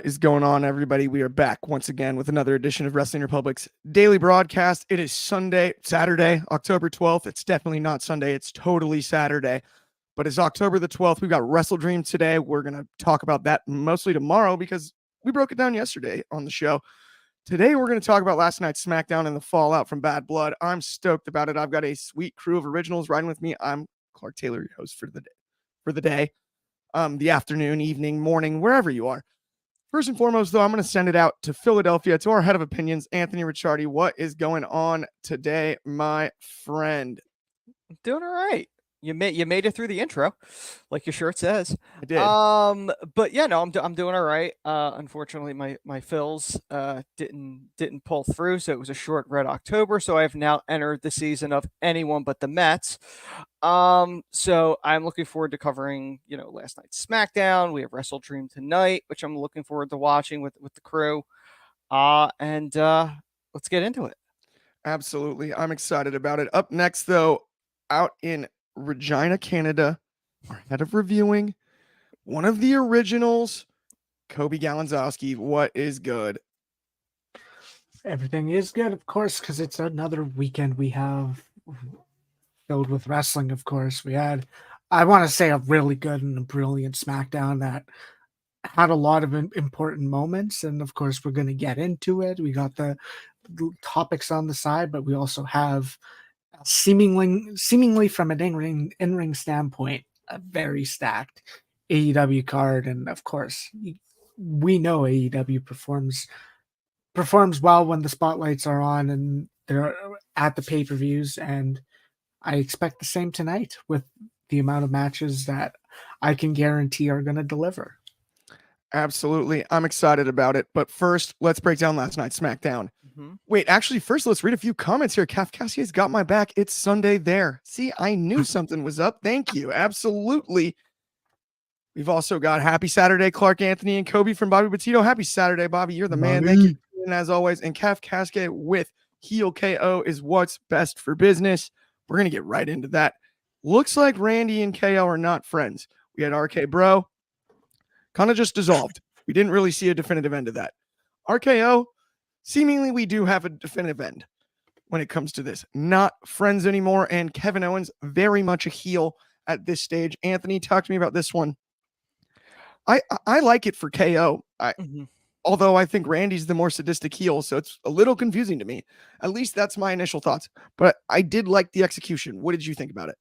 What is going on, everybody? We are back once again with another edition of Wrestling Republic's daily broadcast. It is Saturday, October 12th. It's definitely not Sunday. It's totally Saturday. But it's October the 12th. We've got Wrestle Dream today. We're going to talk about that mostly tomorrow because we broke it down yesterday on the show. Today, we're going to talk about last night's SmackDown and the fallout from Bad Blood. I'm stoked about it. I've got a sweet crew of originals riding with me. I'm Clark Taylor, your host for the day, the afternoon, evening, morning, wherever you are. First and foremost, though, I'm going to send it out to Philadelphia, to our head of opinions, Anthony Ricciardi. What is going on today, my friend? Doing all right. You made it through the intro, like your shirt says. I did. But yeah, no, I'm doing all right. Unfortunately, my Phils didn't pull through, so it was a short red October. So I have now entered the season of anyone but the Mets. So I'm looking forward to covering, last night's SmackDown. We have Wrestle Dream tonight, which I'm looking forward to watching with the crew. And let's get into it. Absolutely. I'm excited about it. Up next, though, out in Regina, Canada, our head of reviewing, one of the originals, Coby Galenzoski. What is good? Everything is good, of course, because it's another weekend we have filled with wrestling, of course. We had, I want to say, a really good and a brilliant SmackDown that had a lot of important moments, and of course we're going to get into it. We got the topics on the side, but we also have seemingly from an in-ring standpoint, a very stacked AEW card. And of course, we know AEW performs well when the spotlights are on and they're at the pay-per-views, and I expect the same tonight with the amount of matches that I can guarantee are going to deliver. Absolutely. I'm excited about it. But first, let's break down last night's SmackDown. Wait, actually, first, let's read a few comments here. Cassier's got my back. It's Sunday there. See, I knew something was up. Thank you. Absolutely. We've also got Happy Saturday, Clark Anthony and Coby from Bobby Petito. Happy Saturday, Bobby. You're the man. Thank you. And as always, and Cascade with Heel KO is what's best for business. We're going to get right into that. Looks like Randy and KO are not friends. We had RK Bro. Kind of just dissolved. We didn't really see a definitive end of that. RKO, seemingly we do have a definitive end when it comes to this. Not friends anymore, and Kevin Owens very much a heel at this stage. Anthony, talk to me about this one. I like it for KO. Although I think Randy's the more sadistic heel, so it's a little confusing to me. At least that's my initial thoughts. But I did like the execution. What did you think about it?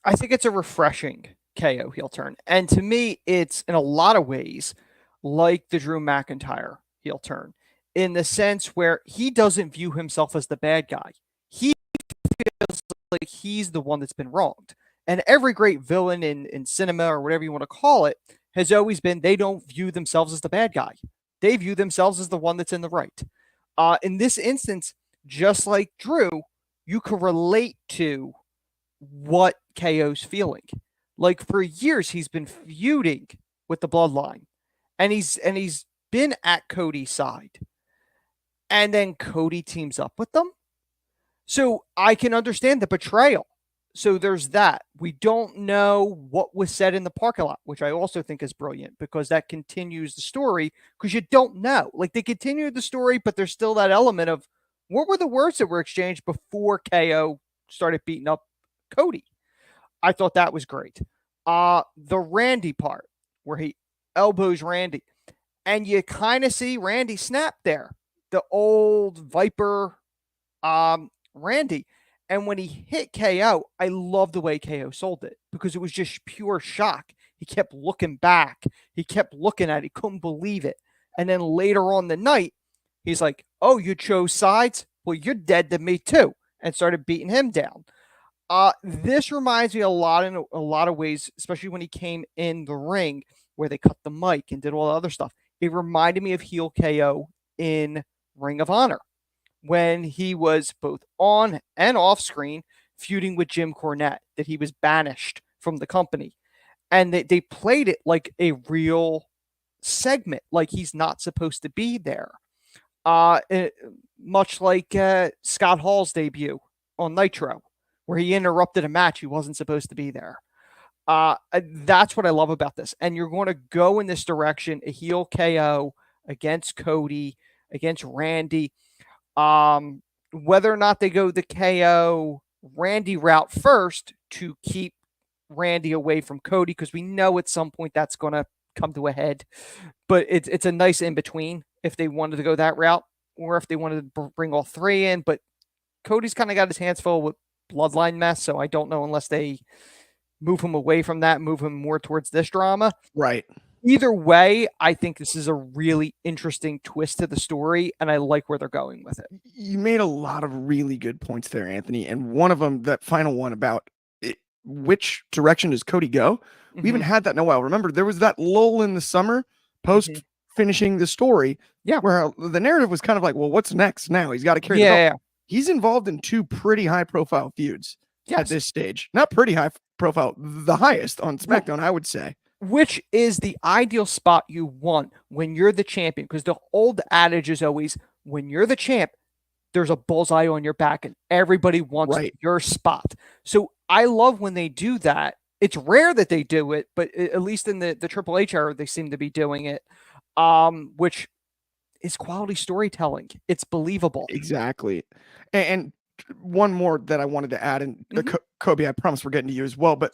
I think it's a refreshing KO heel turn. And to me, it's in a lot of ways like the Drew McIntyre heel turn, in the sense where he doesn't view himself as the bad guy. He feels like he's the one that's been wronged. And every great villain in cinema, or whatever you want to call it, has always been they don't view themselves as the bad guy. They view themselves as the one that's in the right. In this instance, just like Drew, you can relate to what KO's feeling. Like, for years, he's been feuding with the Bloodline, and he's been at Cody's side, and then Cody teams up with them. So I can understand the betrayal. So there's that. We don't know what was said in the parking lot, which I also think is brilliant, because that continues the story, because you don't know. Like, they continue the story, but there's still that element of what were the words that were exchanged before KO started beating up Cody. I thought that was great. The Randy part, where he elbows Randy, and you kind of see Randy snap there, the old Viper Randy. And when he hit KO, I love the way KO sold it, because it was just pure shock. He kept looking back. He kept looking at it. He couldn't believe it. And then later on the night, he's like, oh, you chose sides? Well, you're dead to me too. And started beating him down. This reminds me a lot in a lot of ways, especially when he came in the ring where they cut the mic and did all the other stuff. It reminded me of heel KO in Ring of Honor, when he was both on and off screen feuding with Jim Cornette, that he was banished from the company. And they played it like a real segment, like he's not supposed to be there. Much like Scott Hall's debut on Nitro, where he interrupted a match he wasn't supposed to be there. That's what I love about this. And you're going to go in this direction, a heel KO against Cody, against Randy. Whether or not they go the KO Randy route first to keep Randy away from Cody, because we know at some point that's going to come to a head. But it's a nice in between if they wanted to go that route, or if they wanted to bring all three in. But Cody's kind of got his hands full with bloodline mess, so I don't know unless they move him away from that, move him more towards this drama. Right. Either way, I think this is a really interesting twist to the story, and I like where they're going with it. You made a lot of really good points there, Anthony. And one of them, that final one about which direction does Cody go? We haven't had that in a while. Remember, there was that lull in the summer post finishing the story, where the narrative was kind of like, well, what's next now? He's got to carry the belt. He's involved in 2 pretty high-profile feuds at this stage. Not pretty high profile, the highest on SmackDown, I would say. Which is the ideal spot you want when you're the champion, because the old adage is always, when you're the champ, there's a bullseye on your back and everybody wants your spot. So I love when they do that. It's rare that they do it, but at least in the Triple H era, they seem to be doing it, which is quality storytelling. It's believable. Exactly. And one more that I wanted to add, and Coby, I promise we're getting to you as well, but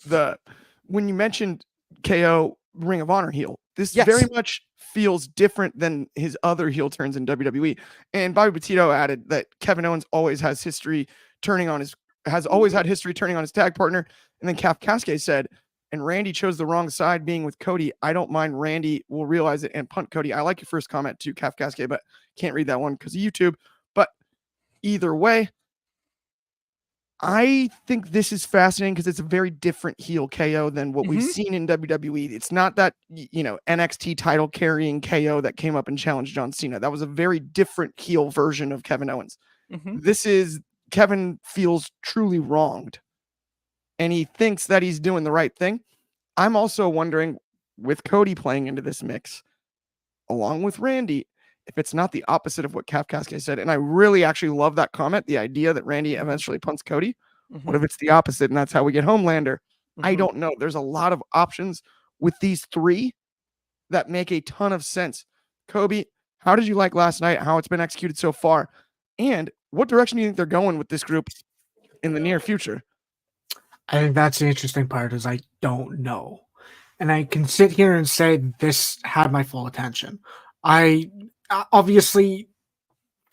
when you mentioned KO Ring of Honor heel, this very much feels different than his other heel turns in WWE. And Bobby Petito added that Kevin Owens always has history turning on his tag partner. And then Kaf Casquet said, and Randy chose the wrong side being with Cody. I don't mind. Randy will realize it and punt Cody. I like your first comment too, Kaf Casquet, but can't read that one because of YouTube. But either way, I think this is fascinating because it's a very different heel KO than what we've seen in WWE. It's not that, NXT title carrying KO that came up and challenged John Cena. That was a very different heel version of Kevin Owens. This is Kevin feels truly wronged, and he thinks that he's doing the right thing. I'm also wondering, with Cody playing into this mix, along with Randy, if it's not the opposite of what Kaf Casquet said. And I really actually love that comment, the idea that Randy eventually punts Cody. What if it's the opposite and that's how we get Homelander? I don't know. There's a lot of options with these 3 that make a ton of sense. Coby, how did you like last night? How it's been executed so far? And what direction do you think they're going with this group in the near future? I think that's the interesting part, is I don't know. And I can sit here and say this had my full attention. I obviously,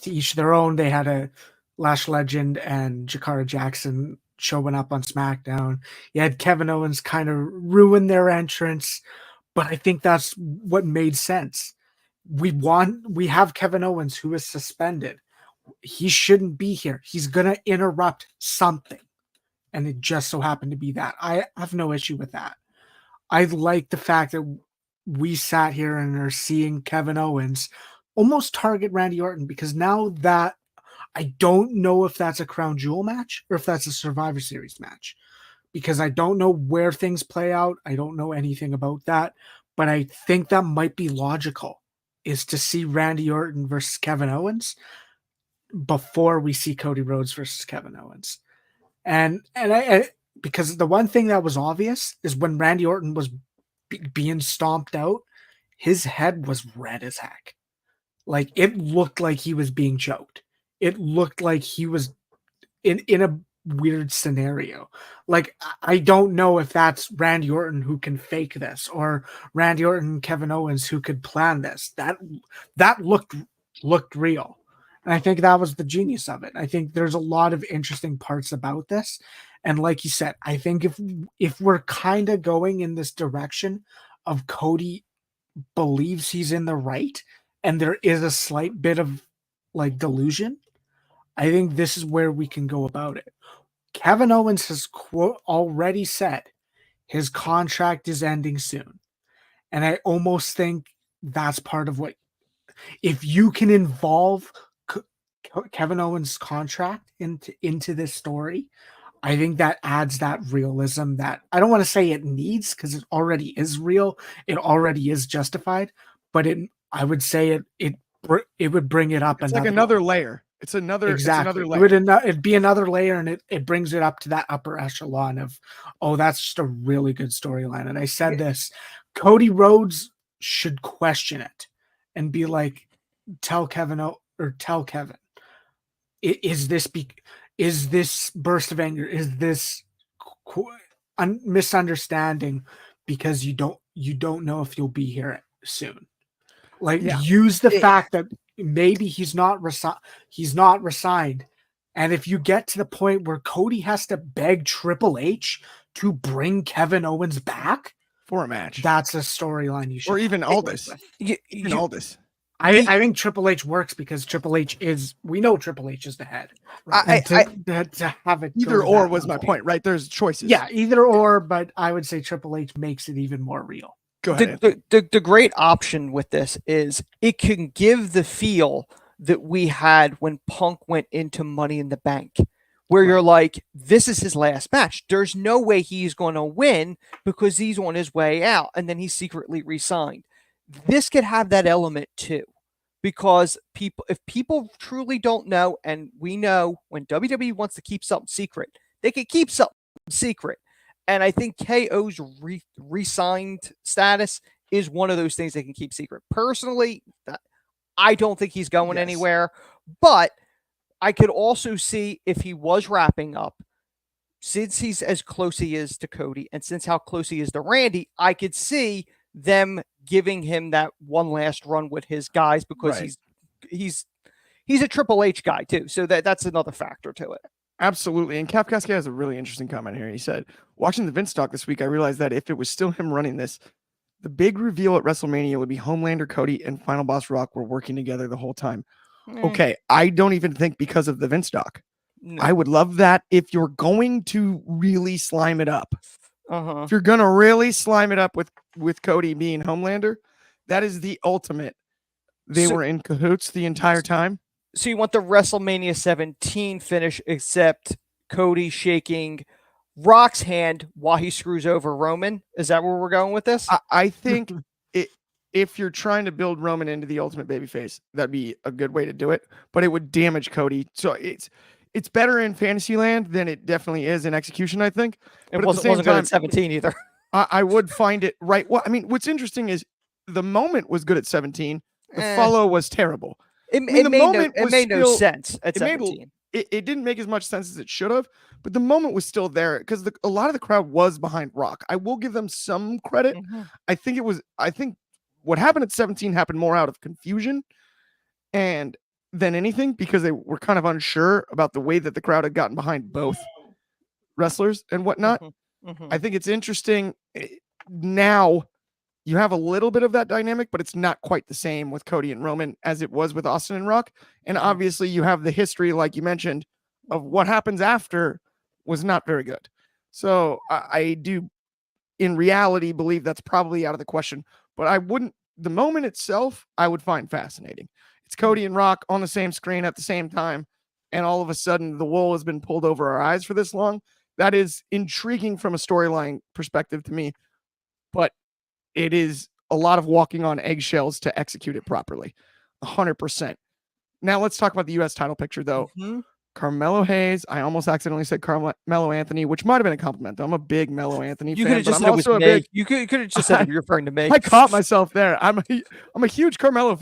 to each their own. They had a Lash Legend and Jakara Jackson showing up on SmackDown. You had Kevin Owens kind of ruin their entrance, but I think that's what made sense. We have Kevin Owens, who is suspended. He shouldn't be here. He's going to interrupt something. And it just so happened to be that. I have no issue with that. I like the fact that we sat here and are seeing Kevin Owens almost target Randy Orton, because now that I don't know if that's a Crown Jewel match or if that's a Survivor Series match, because I don't know where things play out. I don't know anything about that, but I think that might be logical, is to see Randy Orton versus Kevin Owens before we see Cody Rhodes versus Kevin Owens. And I because the one thing that was obvious is when Randy Orton was being stomped out, his head was red as heck. Like, it looked like he was being choked. It looked like he was in a weird scenario. Like, I don't know if that's Randy Orton who can fake this, or Randy Orton and Kevin Owens who could plan this. That looked real. And I think that was the genius of it. I think there's a lot of interesting parts about this. And like you said, I think if we're kind of going in this direction of Cody believes he's in the right, and there is a slight bit of like delusion, I think this is where we can go about it. Kevin Owens has already said his contract is ending soon. And I almost think that's part of what, if you can involve Kevin Owens' contract into this story, I think that adds that realism that I don't want to say it needs, because it already is real. It already is justified, but I would say it would bring it up. It's like another layer. It's another layer. It'd be another layer, and it brings it up to that upper echelon of, oh, that's just a really good storyline. And I said this, Cody Rhodes should question it. and be like, tell Kevin, is this burst of anger? Is this misunderstanding because you don't know if you'll be here soon? Like, use the fact that maybe he's not resigned. And if you get to the point where Cody has to beg Triple H to bring Kevin Owens back for a match, that's a storyline you should. Or even Aldis. Even Aldis. I think Triple H works because we know Triple H is the head. Right? To have it either or was my point, right? There's choices. Yeah, either or, but I would say Triple H makes it even more real. Go ahead. The great option with this is it can give the feel that we had when Punk went into Money in the Bank, where you're like, this is his last match. There's no way he's going to win because he's on his way out, and then he's secretly re-signed. This could have that element too, because if people truly don't know, and we know when WWE wants to keep something secret, they can keep something secret. And I think KO's re-signed status is one of those things they can keep secret. Personally, I don't think he's going anywhere, but I could also see if he was wrapping up, since he's as close he is to Cody, and since how close he is to Randy, I could see them giving him that one last run with his guys, because he's a Triple H guy too. So that's another factor to it. Absolutely. And Kafkaski has a really interesting comment here. He said, watching the Vince talk this week, I realized that if it was still him running this, the big reveal at WrestleMania would be Homelander, Cody, and Final Boss Rock were working together the whole time. Okay, I don't even think because of the Vince doc. No. I would love that if you're going to really slime it up. If you're going to really slime it up with Cody being Homelander, that is the ultimate. They were in cahoots the entire time. So you want the WrestleMania 17 finish, except Cody shaking Rock's hand while he screws over Roman? Is that where we're going with this? I think if you're trying to build Roman into the ultimate babyface, that'd be a good way to do it, but it would damage Cody. So it's better in Fantasyland than it definitely is in execution, I think. It wasn't good at 17 either. I would find it right. Well, I mean, what's interesting is the moment was good at 17. The follow was terrible. It made no sense at 17. It didn't make as much sense as it should have, but the moment was still there because a lot of the crowd was behind Rock. I will give them some credit. I think what happened at 17 happened more out of confusion and than anything, because they were kind of unsure about the way that the crowd had gotten behind both wrestlers and whatnot. I think it's interesting now. You have a little bit of that dynamic, but it's not quite the same with Cody and Roman as it was with Austin and Rock. And obviously you have the history, like you mentioned, of what happens after was not very good. So I do, in reality, believe that's probably out of the question, but the moment itself, I would find fascinating. It's Cody and Rock on the same screen at the same time. And all of a sudden the wool has been pulled over our eyes for this long. That is intriguing from a storyline perspective to me, but it is a lot of walking on eggshells to execute it properly. 100%. Now let's talk about the U.S. title picture, though. Carmelo Hayes. I almost accidentally said Carmelo Anthony, which might have been a compliment. I'm a big Melo Anthony fan. You could have just said it was me. You could have just said you're referring to me. I caught myself there. I'm a huge Carmelo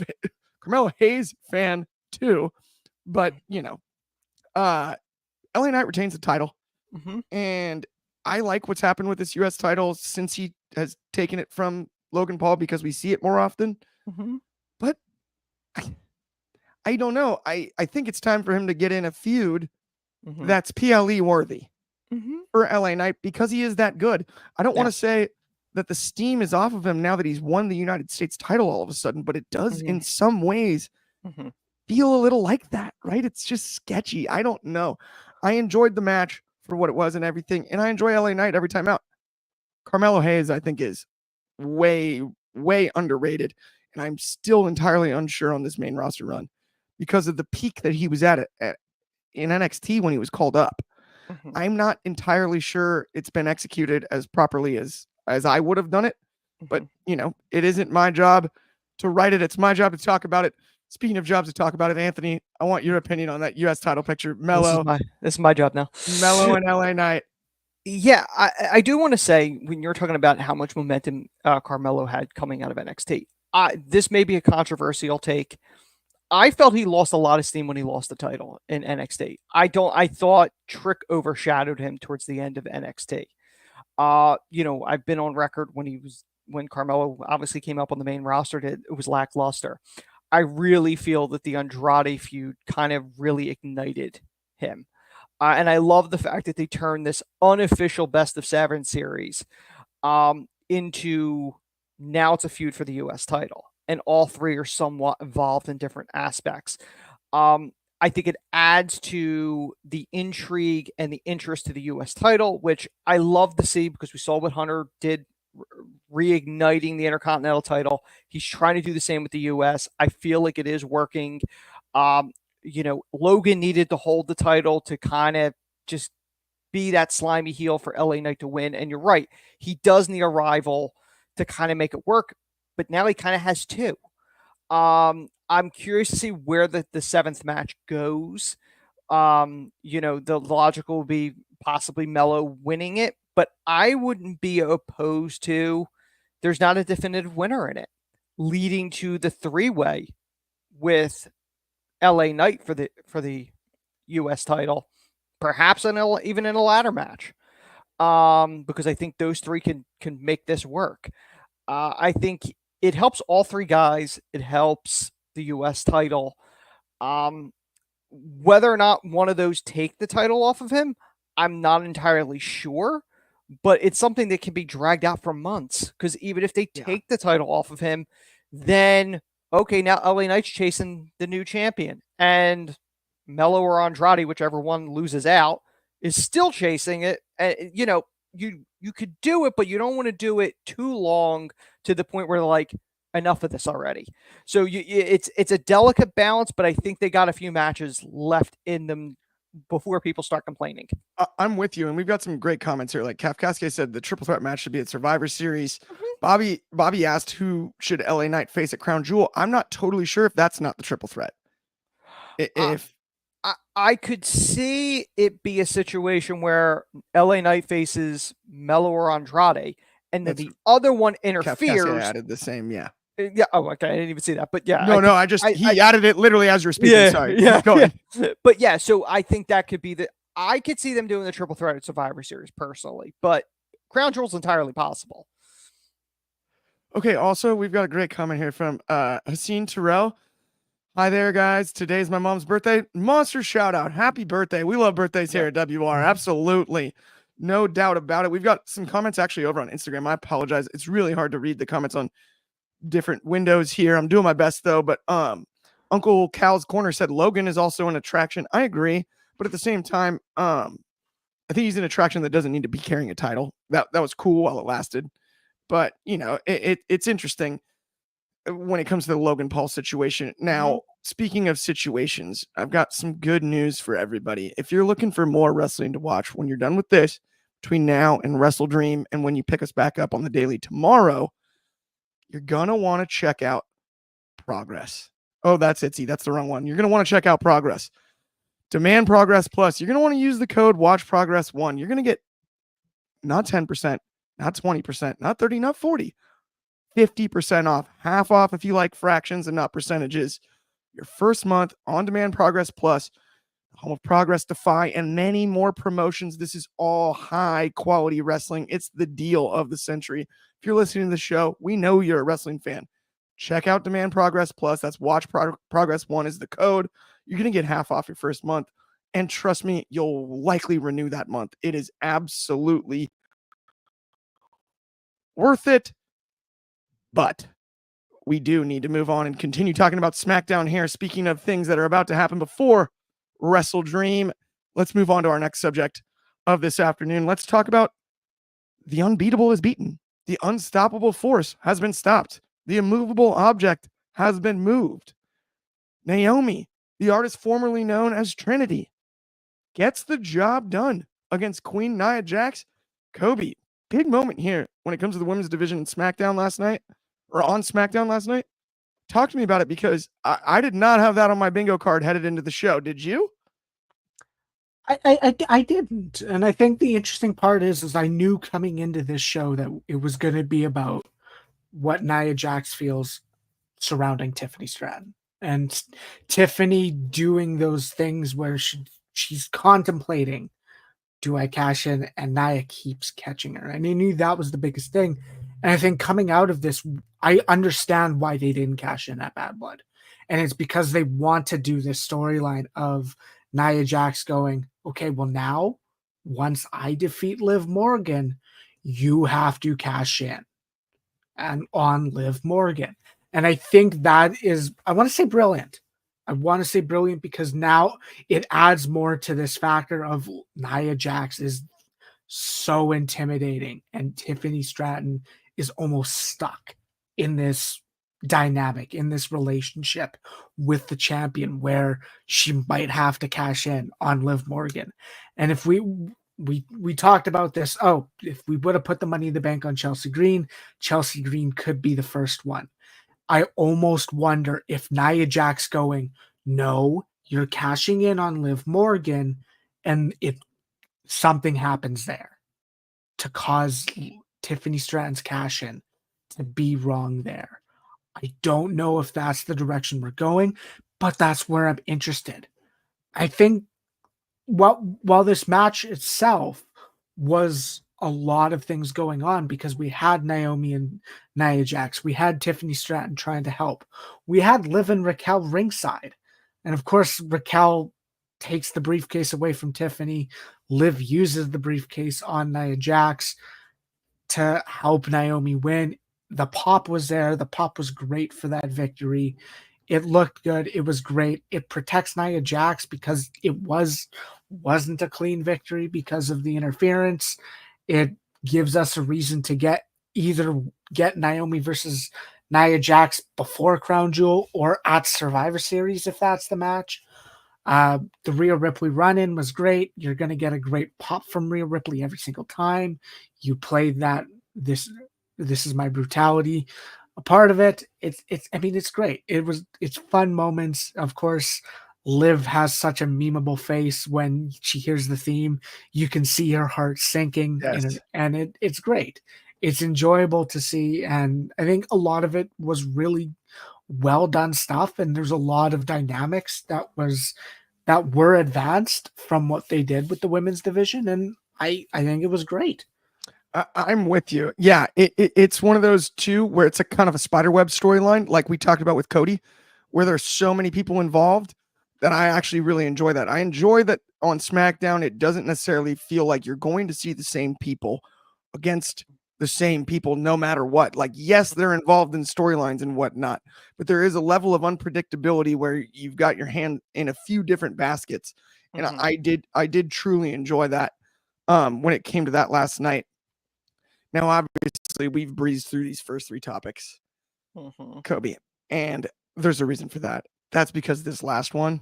Hayes fan too, but LA Knight retains the title, and I like what's happened with this U.S. title since he has taken it from Logan Paul, because we see it more often. But I don't know. I think it's time for him to get in a feud that's PLE worthy for LA Knight, because he is that good. I don't want to say that the steam is off of him now that he's won the United States title all of a sudden, but it does in some ways feel a little like that, right? It's just sketchy. I don't know. I enjoyed the match for what it was and everything, and I enjoy LA Knight every time out. Carmelo Hayes, I think, is way, way underrated, and I'm still entirely unsure on this main roster run because of the peak that he was at in NXT when he was called up. I'm not entirely sure it's been executed as properly as I would have done it, but it isn't my job to write it. It's my job to talk about it. Speaking of jobs to talk about it, Anthony, I want your opinion on that U.S. title picture. Melo. This is my job now. Melo and LA Knight. Yeah, I do want to say, when you're talking about how much momentum Carmelo had coming out of NXT, this may be a controversial take. I felt he lost a lot of steam when he lost the title in NXT. I thought Trick overshadowed him towards the end of NXT. I've been on record when Carmelo obviously came up on the main roster, it was lackluster. I really feel that the Andrade feud kind of really ignited him. And I love the fact that they turned this unofficial Best of 7 series into now it's a feud for the U.S. title. And all three are somewhat involved in different aspects. I think it adds to the intrigue and the interest to the U.S. title, which I love to see because we saw what Hunter did reigniting the Intercontinental title. He's trying to do the same with the U.S. I feel like it is working. Logan needed to hold the title to kind of just be that slimy heel for LA Knight to win. And you're right. He does need a rival to kind of make it work. But now he kind of has two. I'm curious to see where the 7th match goes. The logical would be possibly Mello winning it, but I wouldn't be opposed to there's not a definitive winner in it, leading to the 3-way with LA Knight for the US title, perhaps even in a ladder match. Because I think those three can make this work. I think it helps all three guys. It helps the U.S. title. Whether or not one of those take the title off of him, I'm not entirely sure, but it's something that can be dragged out for months. Because even if they take the title off of him, then, okay, now LA Knight's chasing the new champion. And Mello or Andrade, whichever one loses out, is still chasing it. And, you could do it, but you don't want to do it too long to the point where like enough of this already. So it's a delicate balance, but I think they got a few matches left in them before people start complaining. I'm with you, and we've got some great comments here. Like Kafkaske said, the triple threat match should be at Survivor Series. Mm-hmm. Bobby asked who should LA Knight face at Crown Jewel. I'm not totally sure if that's not the triple threat. I could see it be a situation where LA Knight faces Mello or Andrade, and then the other one interferes. Added the same, yeah. Yeah. Oh, okay. I didn't even see that, but yeah. He added it literally as you were speaking. Yeah, Sorry. Yeah. Go ahead. But yeah, so I think that could be I could see them doing the triple threat at Survivor Series personally, but Crown Jewel's entirely possible. Okay. Also, we've got a great comment here from Haseen Terrell. Hi there, guys. Today's my mom's birthday. Monster shout out. Happy birthday. We love birthdays here at WR. Absolutely. No doubt about it. We've got some comments actually over on Instagram. I apologize. It's really hard to read the comments on different windows here. I'm doing my best though. But Uncle Cal's Corner said Logan is also an attraction. I agree. But at the same time, I think he's an attraction that doesn't need to be carrying a title. That was cool while it lasted. But, it's interesting when it comes to the Logan Paul situation. Now, speaking of situations, I've got some good news for everybody. If you're looking for more wrestling to watch when you're done with this, between now and Wrestle Dream, and when you pick us back up on the daily tomorrow, you're going to want to check out Progress. Oh, that's Itzy. That's the wrong one. You're going to want to check out Progress. Demand Progress Plus. You're going to want to use the code WatchProgress1. You're going to get not 10%, not 20%, not 30, not 40. 50% off, half off if you like fractions and not percentages. Your first month on Demand Progress Plus, home of Progress Defy, and many more promotions. This is all high quality wrestling. It's the deal of the century. If you're listening to the show, we know you're a wrestling fan. Check out Demand Progress Plus. That's Watch Progress 1 is the code. You're going to get half off your first month. And trust me, you'll likely renew that month. It is absolutely worth it. But we do need to move on and continue talking about SmackDown here. Speaking of things that are about to happen before Wrestle Dream, let's move on to our next subject of this afternoon. Let's talk about the unbeatable is beaten. The unstoppable force has been stopped. The immovable object has been moved. Naomi, the artist formerly known as Trinity, gets the job done against Queen Nia Jax. Coby, big moment here when it comes to the women's division in SmackDown last night. Or on SmackDown last night. Talk to me about it, because I did not have that on my bingo card headed into the show. Did you? I didn't. And I think the interesting part is I knew coming into this show that it was going to be about what Nia Jax feels surrounding Tiffany Stratton. And Tiffany doing those things where she's contemplating, do I cash in? And Nia keeps catching her. And I knew that was the biggest thing. And I think coming out of this, I understand why they didn't cash in at Bad Blood. And it's because they want to do this storyline of Nia Jax going, okay, well now, once I defeat Liv Morgan, you have to cash in and on Liv Morgan. And I think that is, I want to say brilliant. I want to say brilliant because now it adds more to this factor of Nia Jax is so intimidating and Tiffany Stratton is almost stuck in this dynamic, in this relationship with the champion where she might have to cash in on Liv Morgan. And if we talked about this, if we would have put the Money in the Bank on Chelsea Green could be the first one. I almost wonder if Nia Jax going, no, you're cashing in on Liv Morgan, and if something happens there to cause Tiffany Stratton's cash in to be wrong there. I don't know if that's the direction we're going, but that's where I'm interested. I think while this match itself was a lot of things going on because we had Naomi and Nia Jax, we had Tiffany Stratton trying to help, we had Liv and Raquel ringside, and of course Raquel takes the briefcase away from Tiffany. Liv uses the briefcase on Nia Jax to help Naomi win. The pop was there. The pop was great for that victory. It looked good. It was great. It protects Nia Jax because it wasn't a clean victory because of the interference. It gives us a reason to either get Naomi versus Nia Jax before Crown Jewel or at Survivor Series if that's the match. The Rhea Ripley run-in was great. You're going to get a great pop from Rhea Ripley every single time. You played that this is my brutality. A part of it, it's great. It's fun moments. Of course, Liv has such a memeable face when she hears the theme. You can see her heart sinking, Yes. and it's great. It's enjoyable to see, and I think a lot of it was really well done stuff, and there's a lot of dynamics that were advanced from what they did with the women's division, and I think it was great. I'm with you. Yeah, it's one of those two where it's a kind of a spiderweb storyline, like we talked about with Cody, where there's so many people involved that I actually really enjoy that. I enjoy that on SmackDown, it doesn't necessarily feel like you're going to see the same people against the same people no matter what. Like, yes, they're involved in storylines and whatnot, but there is a level of unpredictability where you've got your hand in a few different baskets. And I did truly enjoy that when it came to that last night. Now, obviously, we've breezed through these first three topics, Kobe, and there's a reason for that. That's because this last one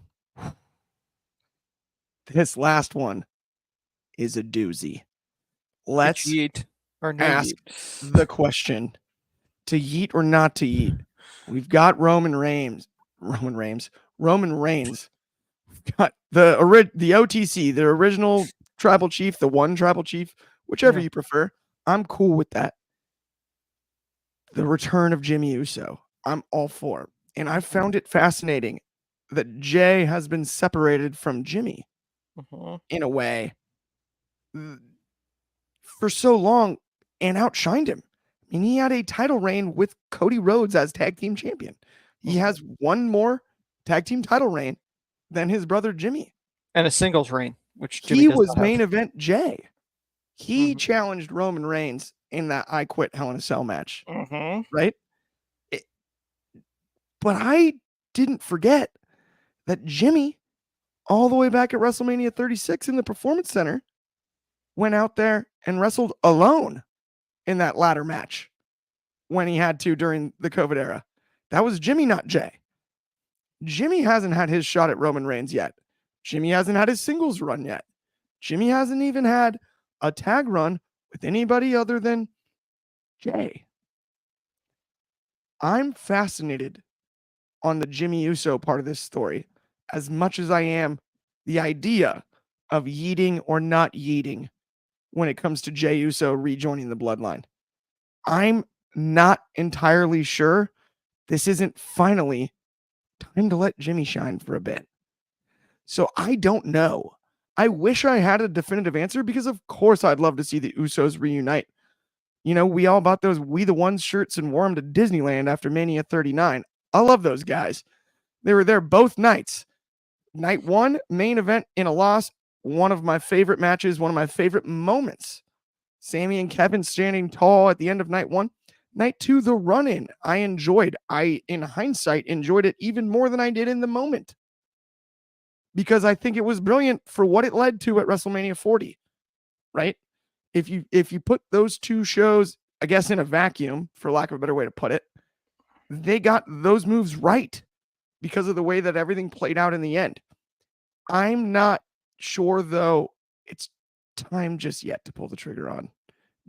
is a doozy. Let's ask the question: to yeet or not to yeet? We've got Roman Reigns. We've got the OTC, the original tribal chief, the one tribal chief, whichever you prefer. I'm cool with that. The return of Jimmy Uso, I'm all for. And I found it fascinating that Jey has been separated from Jimmy in a way for so long and outshined him. I mean, he had a title reign with Cody Rhodes as tag team champion. He has one more tag team title reign than his brother Jimmy. And a singles reign, which Jimmy he does was not have. main event Jey. He challenged Roman Reigns in that I Quit Hell in a Cell match, right? But I didn't forget that Jimmy, all the way back at WrestleMania 36 in the Performance Center, went out there and wrestled alone in that ladder match when he had to during the COVID era. That was Jimmy, not Jey. Jimmy hasn't had his shot at Roman Reigns yet. Jimmy hasn't had his singles run yet. Jimmy hasn't even had a tag run with anybody other than Jey. I'm fascinated on the Jimmy Uso part of this story as much as I am the idea of yeeting or not yeeting when it comes to Jey Uso rejoining the bloodline. I'm not entirely sure this isn't finally time to let Jimmy shine for a bit. So I don't know. I wish I had a definitive answer because of course I'd love to see the Usos reunite. You know, we all bought those We the Ones shirts and wore them to Disneyland after Mania 39. I love those guys. They were there both nights. Night 1, main event in a loss. One of my favorite matches, one of my favorite moments. Sammy and Kevin standing tall at the end of night 1. Night 2, the run-in. I enjoyed. I, in hindsight, enjoyed it even more than I did in the moment. Because I think it was brilliant for what it led to at WrestleMania 40. Right? If you put those two shows, I guess, in a vacuum, for lack of a better way to put it, they got those moves right because of the way that everything played out in the end. I'm not sure, though, it's time just yet to pull the trigger on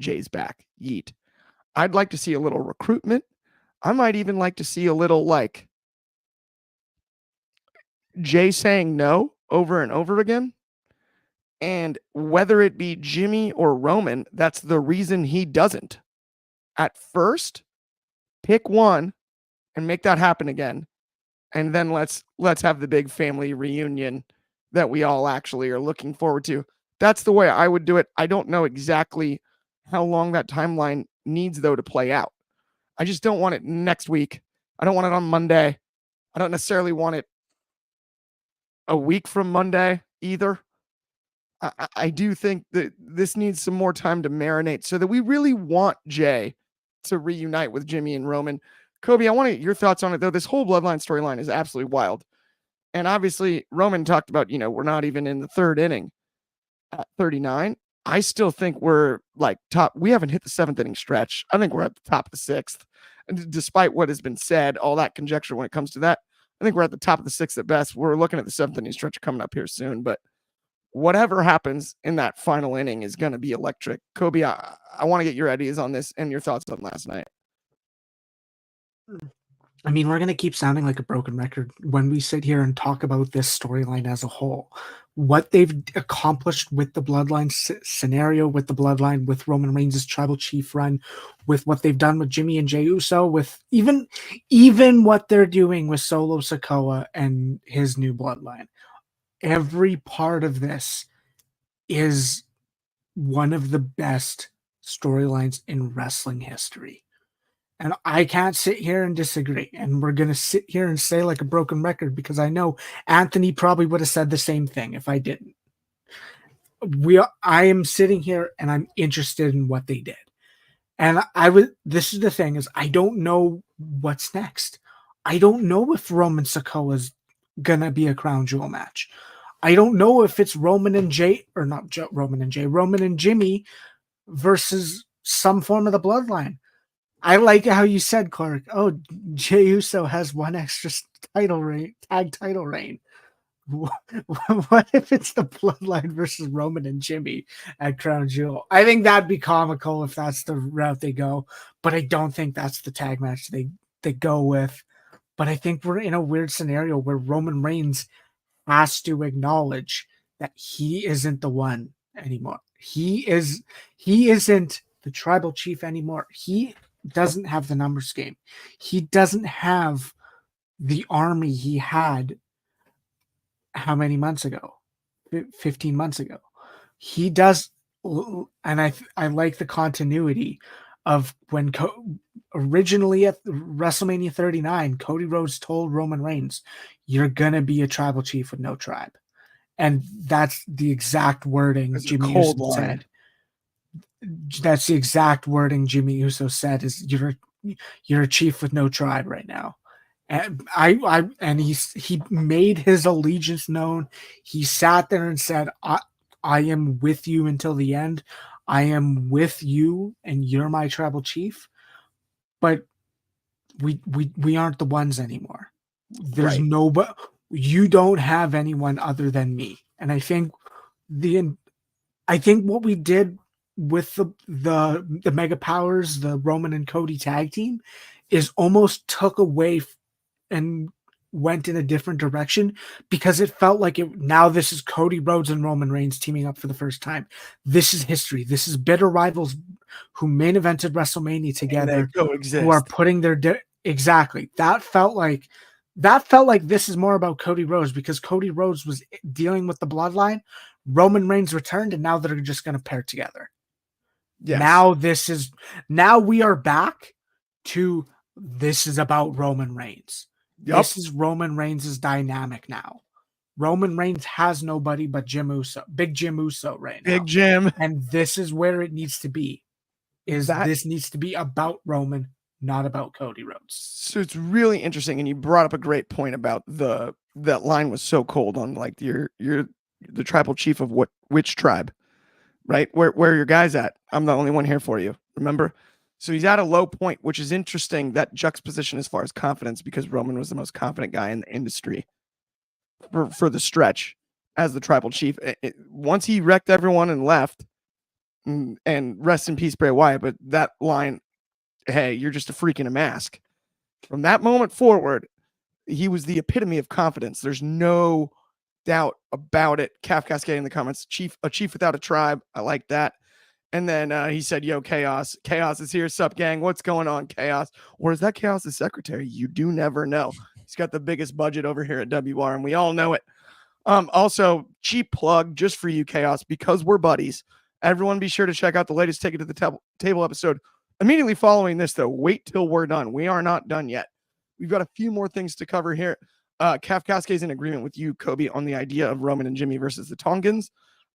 Jay's back. Yeet. I'd like to see a little recruitment. I might even like to see a little, like, Jay saying no over and over again. And whether it be Jimmy or Roman, that's the reason he doesn't. At first, pick one and make that happen again. And then let's have the big family reunion that we all actually are looking forward to. That's the way I would do it. I don't know exactly how long that timeline needs, though, to play out. I just don't want it next week. I don't want it on Monday. I don't necessarily want it a week from Monday either. I do think that this needs some more time to marinate so that we really want Jay to reunite with Jimmy and Roman. Coby, I want to get your thoughts on it, though. This whole Bloodline storyline is absolutely wild. And obviously, Roman talked about, we're not even in the third inning at 39. I still think we're like top. We haven't hit the 7th inning stretch. I think we're at the top of the 6th. And despite what has been said, all that conjecture when it comes to that, I think we're at the top of the 6th at best. We're looking at the 7th inning stretch coming up here soon. But whatever happens in that final inning is going to be electric. Coby, I want to get your ideas on this and your thoughts on last night. I mean, we're going to keep sounding like a broken record when we sit here and talk about this storyline as a whole. What they've accomplished with the Bloodline scenario, with the Bloodline, with Roman Reigns' Tribal Chief run, with what they've done with Jimmy and Jey Uso, with even what they're doing with Solo Sikoa and his new Bloodline. Every part of this is one of the best storylines in wrestling history. And I can't sit here and disagree. And we're going to sit here and say like a broken record because I know Anthony probably would have said the same thing if I didn't. I am sitting here and I'm interested in what they did. And this is the thing is I don't know what's next. I don't know if Roman Sikoa is going to be a crown jewel match. I don't know if it's Roman and Jimmy versus some form of the Bloodline. I like how you said, Clark. Oh, Jey Uso has one extra tag title reign. What if it's the Bloodline versus Roman and Jimmy at Crown Jewel? I think that'd be comical if that's the route they go, but I don't think that's the tag match they go with. But I think we're in a weird scenario where Roman Reigns has to acknowledge that he isn't the one anymore. He isn't the tribal chief anymore. He doesn't have the numbers game. He doesn't have the army he had how many months ago? 15 months ago. He does, and I like the continuity of when originally at WrestleMania 39, Cody Rhodes told Roman Reigns, "You're gonna be a tribal chief with no tribe," and that's the exact wording Jimmy Uso said. That's the exact wording Jimmy Uso said is you're a chief with no tribe right now. And he made his allegiance known. He sat there and said, I am with you until the end. I am with you and you're my tribal chief. But we aren't the ones anymore. There's nobody. You don't have anyone other than me. And I think what we did with the Mega Powers, the Roman and Cody tag team, is almost took away and went in a different direction because it felt like now this is Cody Rhodes and Roman Reigns teaming up for the first time. This is history. This is bitter rivals who main evented WrestleMania together, who are putting their Exactly. That felt like this is more about Cody Rhodes, because Cody Rhodes was dealing with the bloodline. Roman Reigns returned, and now they're just going to pair together. Yes. Now we are back to this is about Roman Reigns. Yep. This is Roman Reigns' dynamic now. Roman Reigns has nobody but Big Jim Uso right now. Big Jim. And this is where it needs to be. This needs to be about Roman, not about Cody Rhodes. So it's really interesting, and you brought up a great point about that line was so cold on like you're the tribal chief of which tribe, right? Where your guys at? I'm the only one here for you. Remember? So he's at a low point, which is interesting, that juxtaposition as far as confidence, because Roman was the most confident guy in the industry for the stretch as the tribal chief. Once he wrecked everyone and left, and rest in peace, Bray Wyatt, but that line, hey, you're just a freak in a mask. From that moment forward, he was the epitome of confidence. There's no doubt about it. Calf Cascade in the comments, a chief without a tribe. I like that. And then he said, yo, Chaos is here. Sup, gang? What's going on, Chaos? Or is that Chaos's secretary? You do never know. He's got the biggest budget over here at WR, and we all know it. Also, cheap plug just for you, Chaos, because we're buddies. Everyone be sure to check out the latest Take It to the Table episode. Immediately following this, though, wait till we're done. We are not done yet. We've got a few more things to cover here. Calf Cascade is in agreement with you, Kobe, on the idea of Roman and Jimmy versus the Tongans.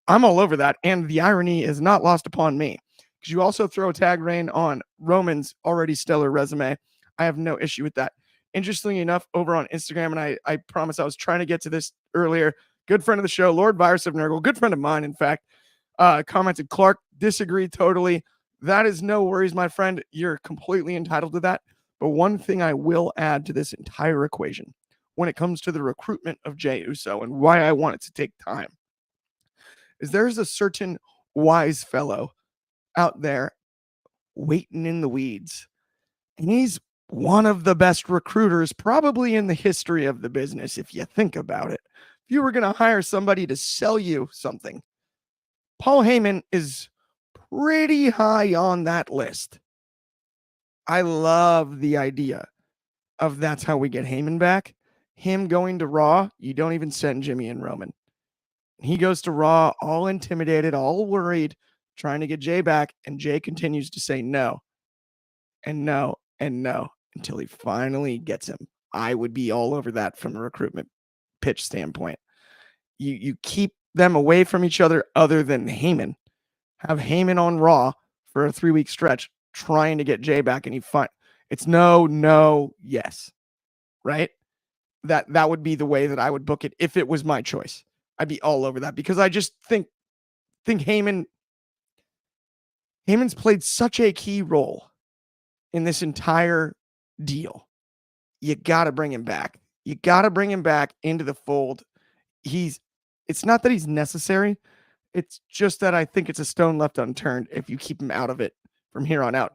I'm all over that, and the irony is not lost upon me, because you also throw a tag reign on Roman's already stellar resume. I have no issue with that. Interestingly enough, over on Instagram, and I promise I was trying to get to this earlier, good friend of the show, Lord Virus of Nurgle, good friend of mine, in fact, commented, Clark, disagreed totally. That is no worries, my friend. You're completely entitled to that. But one thing I will add to this entire equation when it comes to the recruitment of Jey Uso and why I want it to take time is there's a certain wise fellow out there waiting in the weeds. And he's one of the best recruiters probably in the history of the business, if you think about it. If you were going to hire somebody to sell you something, Paul Heyman is pretty high on that list. I love the idea of that's how we get Heyman back. Him going to Raw, you don't even send Jimmy and Roman. He goes to Raw all intimidated, all worried, trying to get Jey back, and Jey continues to say no and no and no until he finally gets him. I would be all over that from a recruitment pitch standpoint. You keep them away from each other than Heyman. Have Heyman on Raw for a 3-week stretch trying to get Jey back, and it's no, yes. Right? That would be the way that I would book it if it was my choice. I'd be all over that, because I just think Heyman's played such a key role in this entire deal. You got to bring him back. You got to bring him back into the fold. It's not that he's necessary. It's just that I think it's a stone left unturned if you keep him out of it from here on out,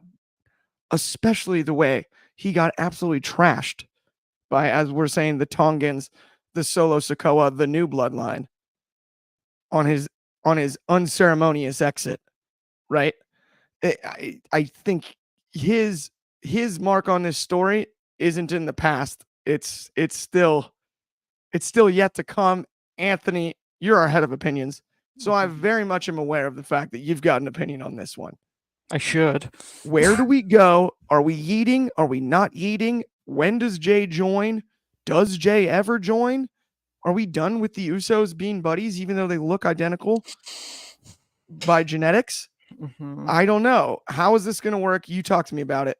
especially the way he got absolutely trashed by, as we're saying, the Tongans, the Solo Sikoa, the new bloodline on his unceremonious exit, right? I think his mark on this story isn't in the past. It's still yet to come. Anthony, you're our head of opinions, so I very much am aware of the fact that you've got an opinion on this one. I should. Where do we go? Are we yeeting? Are we not yeeting? When does Jey join? Does Jey ever join? Are we done with the Usos being buddies, even though they look identical by genetics? Mm-hmm. I don't know. How is this going to work? You talk to me about it.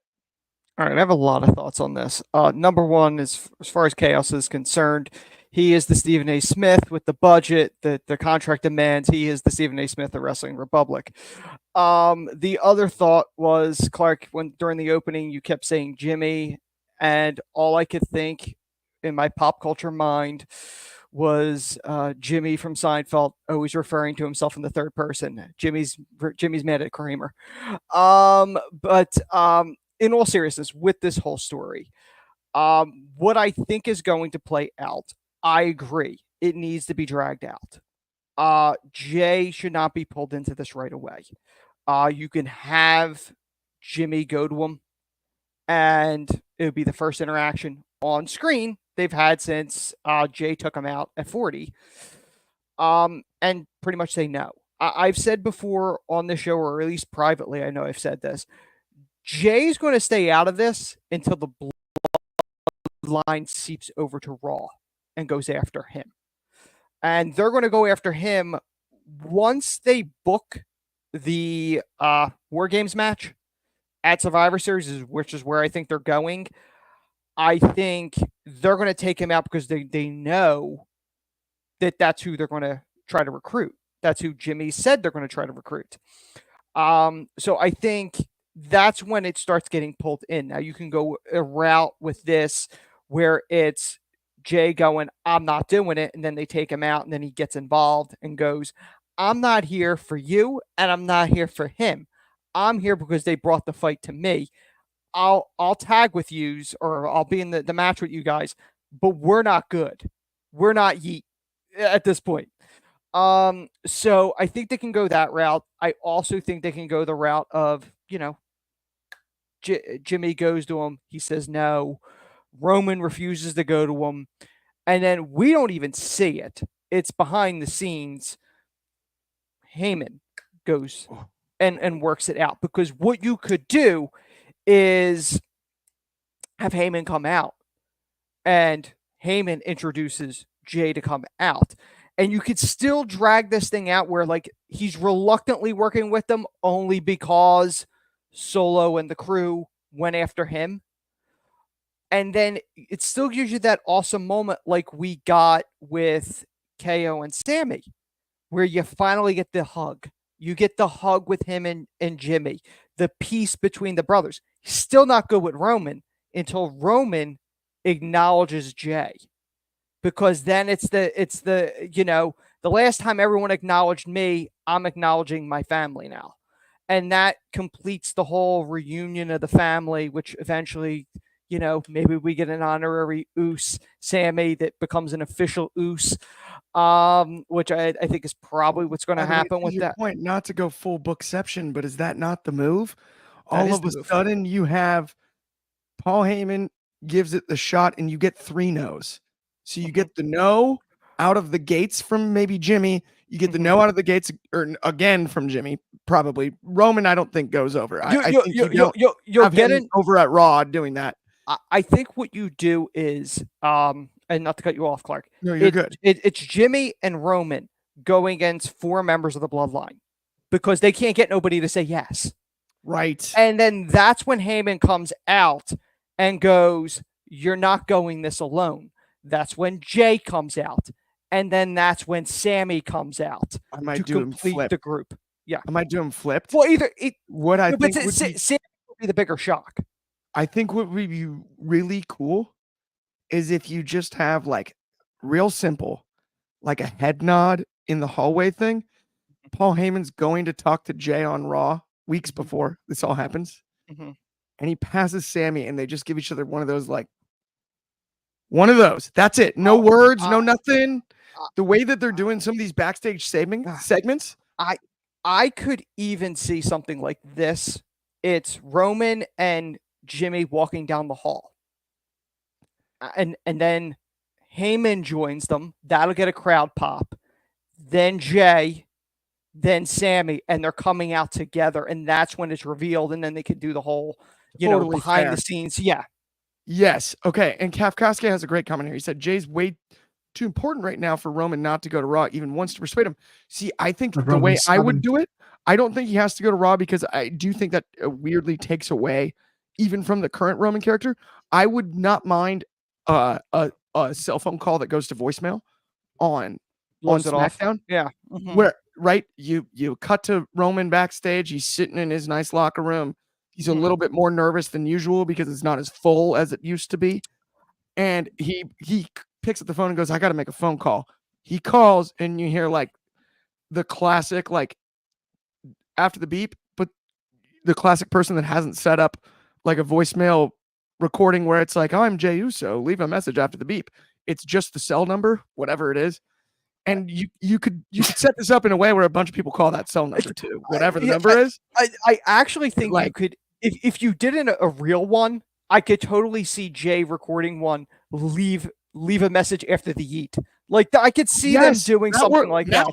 All right, I have a lot of thoughts on this. Number one is, as far as Chaos is concerned, he is the Stephen A. Smith with the budget that the contract demands. He is the Stephen A. Smith of Wrestling Republic. The other thought was, Clark, when during the opening you kept saying Jimmy, and all I could think in my pop culture mind was Jimmy from Seinfeld, always referring to himself in the third person. Jimmy's mad at Kramer. But in all seriousness, with this whole story, what I think is going to play out, I agree, it needs to be dragged out. Jey should not be pulled into this right away. You can have Jimmy go to him and it would be the first interaction on screen they've had since Jey took him out at 40. And pretty much say no. I've said before on the show, or at least privately, I know I've said this. Jay's going to stay out of this until the bloodline seeps over to Raw and goes after him. And they're going to go after him once they book the War Games match at Survivor Series, which is where I think they're going. I think they're going to take him out because they know that that's who they're going to try to recruit. That's who Jimmy said they're going to try to recruit. So I think that's when it starts getting pulled in. Now you can go a route with this where it's Jay going, I'm not doing it. And then they take him out and then he gets involved and goes, I'm not here for you and I'm not here for him. I'm here because they brought the fight to me. I'll tag with yous or I'll be in the match with you guys, but we're not good. We're not yeet at this point. So I think they can go that route. I also think they can go the route of, Jimmy goes to him. He says no. Roman refuses to go to him. And then we don't even see it. It's behind the scenes. Heyman goes and works it out, because what you could do is have Heyman come out and Heyman introduces Jay to come out. And you could still drag this thing out where like he's reluctantly working with them only because Solo and the crew went after him. And then it still gives you that awesome moment like we got with KO and Sammy, where you finally get the hug. You get the hug with him and Jimmy, the peace between the brothers. He's still not good with Roman until Roman acknowledges Jay. Because then it's the last time everyone acknowledged me, I'm acknowledging my family now. And that completes the whole reunion of the family, which eventually, maybe we get an honorary Oos Sammy that becomes an official Oos, which I think is probably what's going to happen with that. Point, not to go full bookception, but is that not the move? All of a sudden you have Paul Heyman gives it the shot and you get 3 no's. So you get the no out of the gates from maybe Jimmy. You get the no out of the gates or again from Jimmy, probably. Roman, I don't think goes over. I think you'll get it over at Raw doing that. I think what you do is, and not to cut you off, Clark. No, you're good. It's Jimmy and Roman going against 4 members of the bloodline because they can't get nobody to say yes. Right. And then that's when Heyman comes out and goes, you're not going this alone. That's when Jay comes out. And then that's when Sammy comes out. I might do him flipped. The group. Yeah. I might do him flipped. Well, Sammy would be the bigger shock. I think what would be really cool is if you just have like real simple, like a head nod in the hallway thing. Paul Heyman's going to talk to Jay on Raw weeks before this all happens. Mm-hmm. And he passes Sammy and they just give each other one of those. That's it. No words, no nothing. The way that they're doing some of these backstage segments. I could even see something like this. It's Roman and Jimmy walking down the hall. And then Heyman joins them. That'll get a crowd pop. Then Jay, then Sammy, and they're coming out together. And that's when it's revealed. And then they can do the whole, totally behind fair. The scenes. Yeah. Yes. Okay. And Kafkaski has a great comment here. He said, Jay's way too important right now for Roman not to go to Raw, even once to persuade him. See, I think the way I would do it, I don't think he has to go to Raw because I do think that weirdly takes away even from the current Roman character. I would not mind a cell phone call that goes to voicemail on SmackDown. Yeah. Mm-hmm. Where, right, you cut to Roman backstage. He's sitting in his nice locker room. He's a little bit more nervous than usual because it's not as full as it used to be. And he picks up the phone and goes, I got to make a phone call. He calls and you hear like the classic, like after the beep, but the classic person that hasn't set up like a voicemail recording where it's like, oh, I'm Jey Uso, leave a message after the beep. It's just the cell number, whatever it is. And you could set this up in a way where a bunch of people call that cell number too, whatever the number is. I actually think you could, if you did a real one I could totally see Jey recording one, leave a message after the yeet. Like I could see them doing something like that.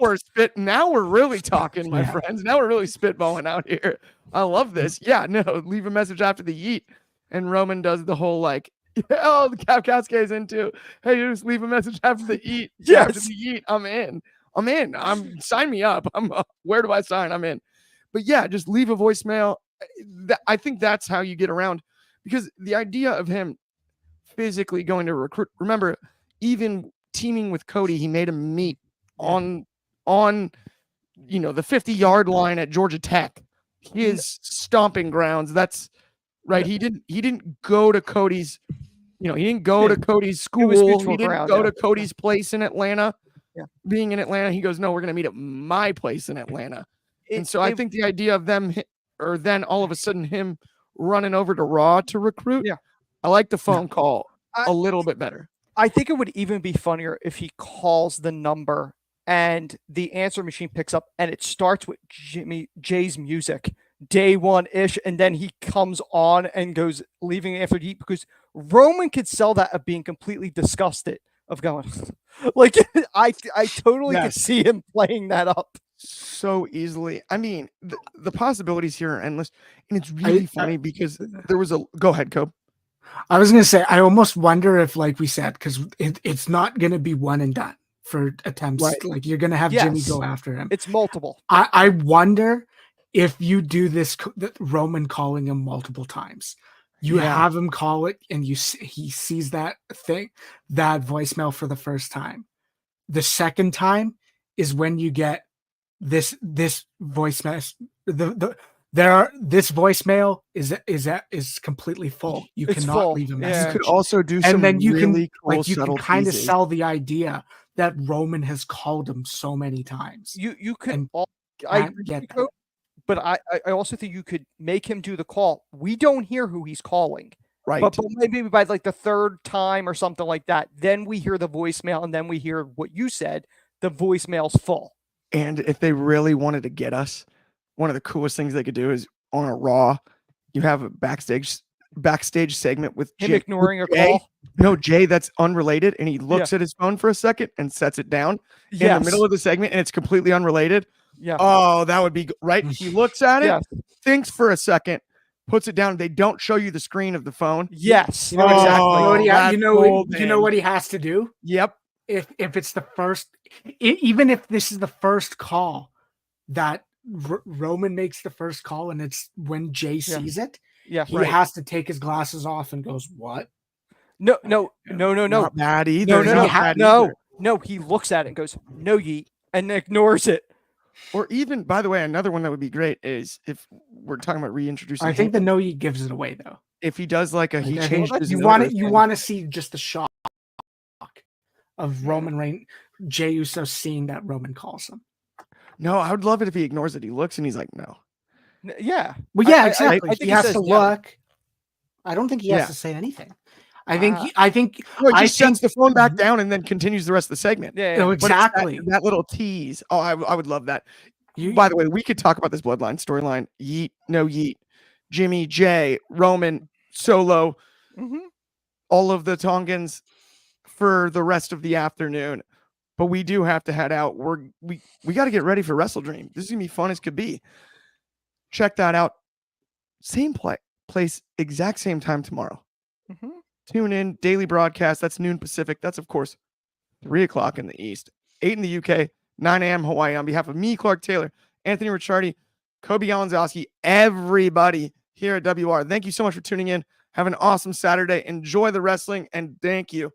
Now we're really talking, my Yeah. friends. Now we're really spitballing out here. I love this. Yeah, no, leave a message after the yeet. And Roman does the whole like, oh, the Cap Cascades into, hey, you just leave a message after the yeet. Yes. After the yeet, I'm in. Sign me up. Where do I sign? I'm in. But yeah, just leave a voicemail. I think that's how you get around, because the idea of him physically going to recruit, remember, even teaming with Cody, he made him meet on the 50-yard line at Georgia Tech, his stomping grounds. That's right. He didn't go to Cody's, he didn't go to Cody's school. He didn't go to Cody's place in Atlanta. Yeah. Being in Atlanta, he goes, no, we're going to meet at my place in Atlanta. And so I think the idea of them, or then all of a sudden him running over to Raw to recruit, I like the phone call a little bit better. I think it would even be funnier if he calls the number and the answer machine picks up and it starts with Jay's music, day one-ish, and then he comes on and goes leaving after the heat, because Roman could sell that of being completely disgusted of going like I totally could see him playing that up so easily. I mean, the possibilities here are endless, and it's really funny because there was go ahead, Cobb. I was going to say, I almost wonder if, like we said, because it's not going to be one and done for attempts. Right. Like you're going to have Jimmy go after him. It's multiple. I wonder if you do this, Roman calling him multiple times. You have him call it, and he sees that voicemail for the first time. The second time is when you get this voicemail. This voicemail is completely full. You cannot leave a message. You could also do some, and then you really can cool, you can kind of sell the idea that Roman has called him so many times. You could. I get that. But I also think you could make him do the call. We don't hear who he's calling. Right. But maybe by like the third time or something like that, then we hear the voicemail, and then we hear what you said. The voicemail's full. And if they really wanted to get us, one of the coolest things they could do is on a Raw, you have a backstage segment with him ignoring a call. No, Jay, that's unrelated, and he looks at his phone for a second and sets it down in the middle of the segment, and it's completely unrelated. Yeah. Oh, that would be right. He looks at it, thinks for a second, puts it down. They don't show you the screen of the phone. Yes. You know exactly. You know what he has to do? Yep. If it's the first, even if this is the first call that Roman makes the first call, and it's when Jay sees it, he has to take his glasses off and goes, "What? No. Not bad either. No. He looks at it and goes, "No, yeet," and ignores it. Or even, by the way, another one that would be great is if we're talking about reintroducing. I think the no yeet gives it away though. If he does like he changes. You want to see just the shock of Roman Reigns, Jey Uso seeing that Roman calls him. No, I would love it if he ignores it. He looks and he's like, no. Yeah. Well, yeah, exactly. I think he has to look. I don't think he has to say anything. I think he sets the phone back down and then continues the rest of the segment. Yeah. No, exactly. That little tease. Oh, I would love that. By the way, we could talk about this bloodline storyline. Yeet, no yeet. Jimmy, Jay, Roman, Solo, all of the Tongans for the rest of the afternoon. But we do have to head out. We got to get ready for Wrestle Dream. This is gonna be fun as could be. Check that out. Same place, exact same time tomorrow. Tune in, daily broadcast. That's noon Pacific. That's, of course, 3 o'clock in the East, 8 in the UK, 9 a.m. Hawaii. On behalf of me, Clark Taylor, Anthony Ricciardi, Coby Galenzoski, everybody here at WR, thank you so much for tuning in. Have an awesome Saturday. Enjoy the wrestling, and thank you